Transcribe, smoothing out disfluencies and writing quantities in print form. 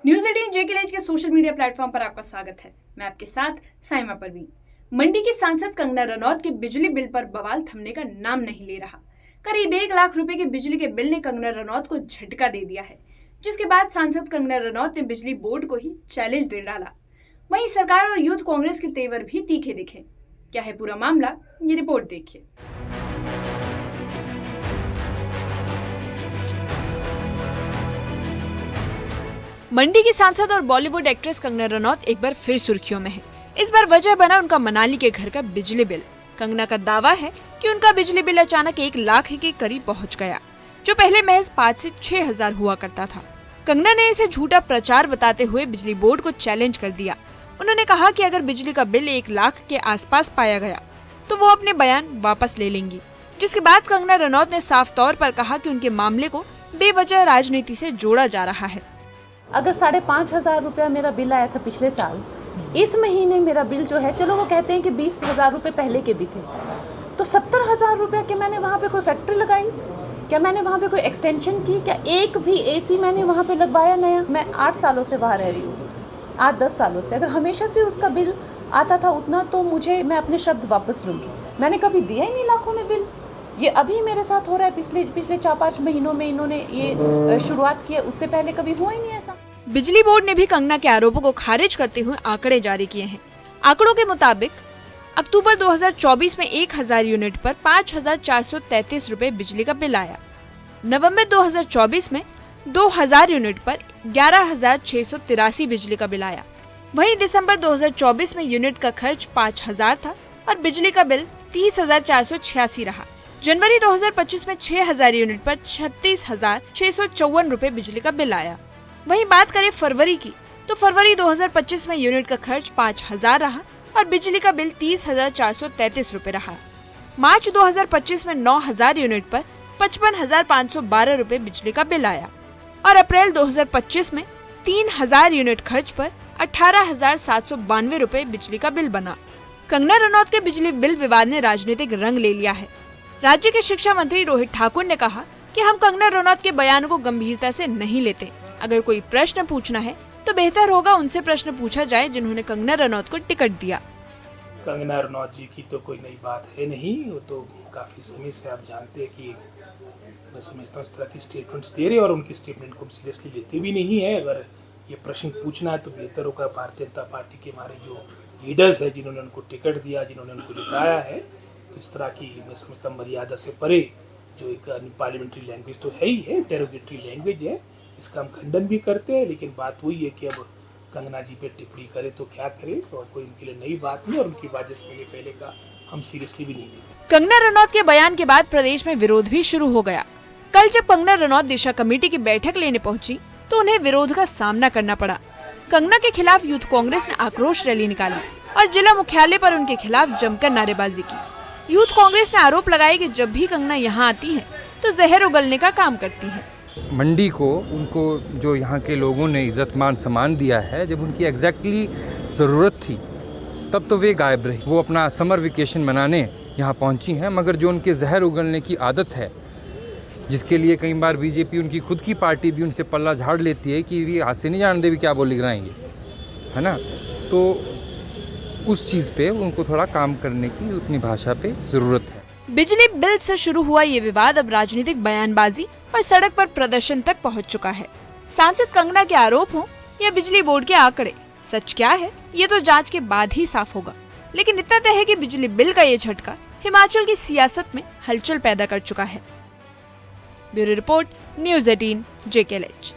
News 18 JKLH के social media platform पर आपका स्वागत है। मैं आपके साथ साइमा परवीन। मंडी की सांसद कंगना रनौत के बिजली बिल पर बवाल थमने का नाम नहीं ले रहा। करीब 1 लाख रुपए के बिजली के बिल ने कंगना रनौत को झटका दे दिया है, जिसके बाद सांसद कंगना रनौत ने बिजली बोर्ड को ही चैलेंज दे डाला। वहीं सरकार और यूथ कांग्रेस के तेवर भी तीखे दिखे। क्या है पूरा मामला, ये रिपोर्ट देखिए। मंडी की सांसद और बॉलीवुड एक्ट्रेस कंगना रनौत एक बार फिर सुर्खियों में है। इस बार वजह बना उनका मनाली के घर का बिजली बिल। कंगना का दावा है कि उनका बिजली बिल अचानक 1 लाख के करीब पहुंच गया, जो पहले महज 5 से 6 हजार हुआ करता था। कंगना ने इसे झूठा प्रचार बताते हुए बिजली बोर्ड को चैलेंज कर दिया। उन्होंने कहा कि अगर बिजली का बिल 1 लाख के आसपास पाया गया तो वो अपने बयान वापस ले लेंगी। जिसके बाद कंगना रनौत ने साफ तौर पर कहा कि उनके मामले को बेवजह राजनीति से जोड़ा जा रहा है। अगर 5,500 रुपया मेरा बिल आया था पिछले साल, इस महीने मेरा बिल जो है, चलो वो कहते हैं कि 20,000 रुपये पहले के भी थे, तो 70,000 रुपये के मैंने वहाँ पे कोई फैक्ट्री लगाई क्या? मैंने वहाँ पे कोई एक्सटेंशन की क्या? एक भी एसी मैंने वहाँ पे लगवाया नया? मैं 8 सालों से वहाँ रह रही हूँ, 8-10 सालों से। अगर हमेशा से उसका बिल आता था उतना, तो मैं अपने शब्द वापस लूँगी। मैंने कभी दिया ही नहीं लाखों में बिल। ये अभी मेरे साथ हो रहा है। पिछले 4-5 महीनों में इन्होंने ये शुरुआत की है, उससे पहले कभी हुआ ही नहीं ऐसा। बिजली बोर्ड ने भी कंगना के आरोपों को खारिज करते हुए आंकड़े जारी किए हैं। आंकड़ों के मुताबिक अक्टूबर 2024 में 1000 यूनिट पर 5,433 रुपए बिजली का बिल आया। नवंबर 2024 में 2000 यूनिट पर 11,683 बिजली का बिल आया। वहीं दिसंबर 2024 में यूनिट का खर्च 5,000 था और बिजली का बिल 30,486 रहा। जनवरी 2025 में 6,000 यूनिट पर 36,654 रुपए बिजली का बिल आया। वहीं बात करें फरवरी की, तो फरवरी 2025 में यूनिट का खर्च 5,000 रहा और बिजली का बिल 30,433 रुपए रहा। मार्च 2025 में 9,000 यूनिट पर 55,512 रुपए बिजली का बिल आया और अप्रैल 2025 में 3,000 यूनिट खर्च पर 18,792 रुपए बिजली का बिल बना। कंगना रनौत के बिजली बिल विवाद ने राजनीतिक रंग ले लिया है। राज्य के शिक्षा मंत्री रोहित ठाकुर ने कहा कि हम कंगना रनौत के बयान को गंभीरता से नहीं लेते। अगर कोई प्रश्न पूछना है तो बेहतर होगा उनसे प्रश्न पूछा जाए जिन्होंने कंगना रनौत को टिकट दिया। कंगना रनौत जी की तो कोई नई बात है नहीं। वो तो काफ़ी समय से आप जानते हैं कि मैं समझता हूँ इस तरह की स्टेटमेंट्स दे रहे और उनकी स्टेटमेंट को सीरियसली लेते भी नहीं है। अगर ये प्रश्न पूछना है तो बेहतर होगा भारतीय जनता पार्टी के हमारे जो लीडर्स हैं, जिन्होंने उनको टिकट दिया, जिन्होंने उनको जिताया है, तो इस तरह की मैं समझता हूँ मर्यादा से परे जो एक पार्लियामेंट्री लैंग्वेज तो है ही है, डेरोगेटरी लैंग्वेज है, इसका हम खंडन भी करते हैं। लेकिन बात वही है कि अब कंगना जी पे टिप्पणी करे तो क्या करे, और कोई उनके लिए नई बात नहीं और उनकी वजह से ये पहले का हम सीरियसली भी नहीं लेते। कंगना रनौत के बयान के बाद प्रदेश में विरोध भी शुरू हो गया। कल जब कंगना रनौत दिशा कमेटी की बैठक लेने पहुंची तो उन्हें विरोध का सामना करना पड़ा। कंगना के खिलाफ यूथ कांग्रेस ने आक्रोश रैली निकाली और जिला मुख्यालय पर उनके खिलाफ जमकर नारेबाजी की। यूथ कांग्रेस ने आरोप लगाया कि जब भी कंगना यहाँ आती है तो जहर उगलने का काम करती है। मंडी को उनको जो यहाँ के लोगों ने इज्जत मान सम्मान दिया है, जब उनकी एग्जैक्टली ज़रूरत थी तब तो वे गायब रही। वो अपना समर वेकेशन मनाने यहाँ पहुँची हैं, मगर जो उनके जहर उगलने की आदत है, जिसके लिए कई बार बीजेपी उनकी खुद की पार्टी भी उनसे पल्ला झाड़ लेती है कि ये हाथ से नहीं जानते भी क्या बोल गिराएंगे, है ना। तो उस चीज़ पे उनको थोड़ा काम करने की अपनी भाषा पे ज़रूरत है। बिजली बिल से शुरू हुआ ये विवाद अब राजनीतिक बयानबाजी और सड़क पर प्रदर्शन तक पहुंच चुका है। सांसद कंगना के आरोप हो या बिजली बोर्ड के आंकड़े, सच क्या है ये तो जांच के बाद ही साफ होगा। लेकिन इतना तय है कि बिजली बिल का ये झटका हिमाचल की सियासत में हलचल पैदा कर चुका है। Bureau report, news 18 JKLH.